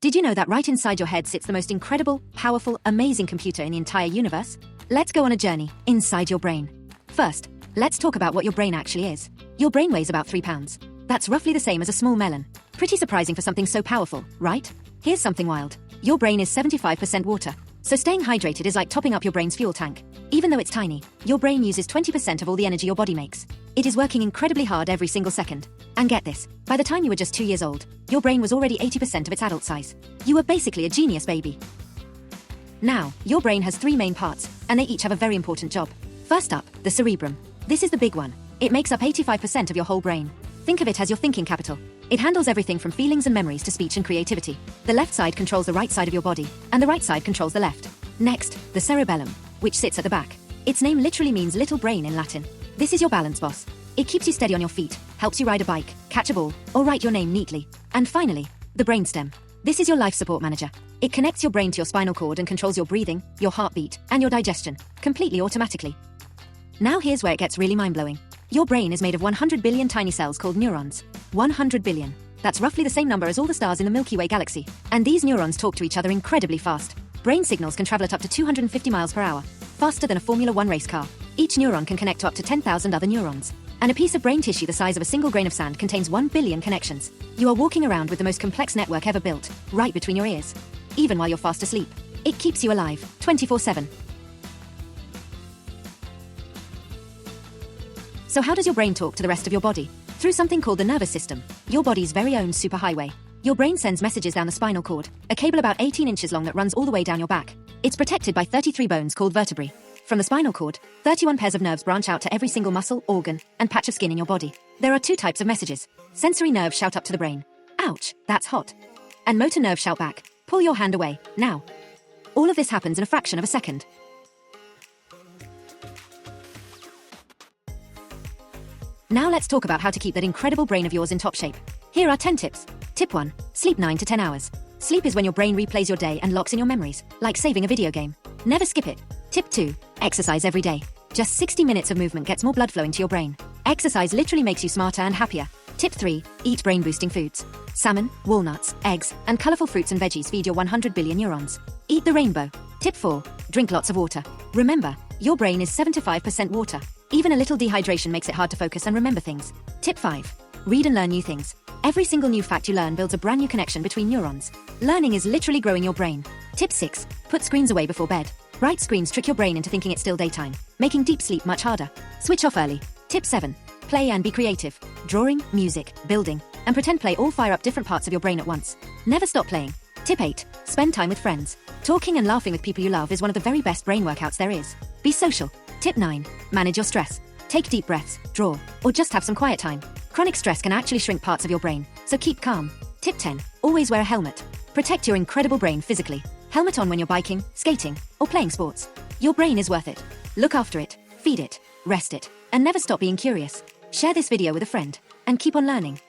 Did you know that right inside your head sits the most incredible, powerful, amazing computer in the entire universe? Let's go on a journey inside your brain. First, let's talk about what your brain actually is. Your brain weighs about 3 pounds. That's roughly the same as a small melon. Pretty surprising for something so powerful, right? Here's something wild. Your brain is 75% water. So staying hydrated is like topping up your brain's fuel tank. Even though it's tiny, your brain uses 20% of all the energy your body makes. It is working incredibly hard every single second. And get this, by the time you were just 2 years old, your brain was already 80% of its adult size. You were basically a genius baby. Now, your brain has 3 main parts, and they each have a very important job. First up, the cerebrum. This is the big one. It makes up 85% of your whole brain. Think of it as your thinking capital. It handles everything from feelings and memories to speech and creativity. The left side controls the right side of your body, and the right side controls the left. Next, the cerebellum, which sits at the back. Its name literally means little brain in Latin. This is your balance boss. It keeps you steady on your feet, helps you ride a bike, catch a ball, or write your name neatly. And finally, the brainstem. This is your life support manager. It connects your brain to your spinal cord and controls your breathing, your heartbeat, and your digestion, completely automatically. Now here's where it gets really mind-blowing. Your brain is made of 100 billion tiny cells called neurons. 100 billion. That's roughly the same number as all the stars in the Milky Way galaxy. And these neurons talk to each other incredibly fast. Brain signals can travel at up to 250 miles per hour, faster than a Formula 1 race car. Each neuron can connect to up to 10,000 other neurons. And a piece of brain tissue the size of a single grain of sand contains 1 billion connections. You are walking around with the most complex network ever built, right between your ears. Even while you're fast asleep. It keeps you alive, 24/7. So how does your brain talk to the rest of your body? Through something called the nervous system, your body's very own superhighway. Your brain sends messages down the spinal cord, a cable about 18 inches long that runs all the way down your back. It's protected by 33 bones called vertebrae. From the spinal cord, 31 pairs of nerves branch out to every single muscle, organ, and patch of skin in your body. There are 2 types of messages. Sensory nerves shout up to the brain, "Ouch, that's hot." And motor nerves shout back, "Pull your hand away, now." All of this happens in a fraction of a second. Now let's talk about how to keep that incredible brain of yours in top shape. Here are 10 tips. Tip 1. Sleep 9 to 10 hours. Sleep is when your brain replays your day and locks in your memories, like saving a video game. Never skip it. Tip 2. Exercise every day. Just 60 minutes of movement gets more blood flow into your brain. Exercise literally makes you smarter and happier. Tip 3. Eat brain-boosting foods. Salmon, walnuts, eggs, and colorful fruits and veggies feed your 100 billion neurons. Eat the rainbow. Tip 4. Drink lots of water. Remember, your brain is 75% water. Even a little dehydration makes it hard to focus and remember things. Tip 5. Read and learn new things. Every single new fact you learn builds a brand new connection between neurons. Learning is literally growing your brain. Tip 6. Put screens away before bed. Bright screens trick your brain into thinking it's still daytime, making deep sleep much harder. Switch off early. Tip 7. Play and be creative. Drawing, music, building, and pretend play all fire up different parts of your brain at once. Never stop playing. Tip 8. Spend time with friends. Talking and laughing with people you love is one of the very best brain workouts there is. Be social. Tip 9. Manage your stress. Take deep breaths, draw, or just have some quiet time. Chronic stress can actually shrink parts of your brain, so keep calm. Tip 10. Always wear a helmet. Protect your incredible brain physically. Helmet on when you're biking, skating, or playing sports. Your brain is worth it. Look after it, feed it, rest it, and never stop being curious. Share this video with a friend, and keep on learning.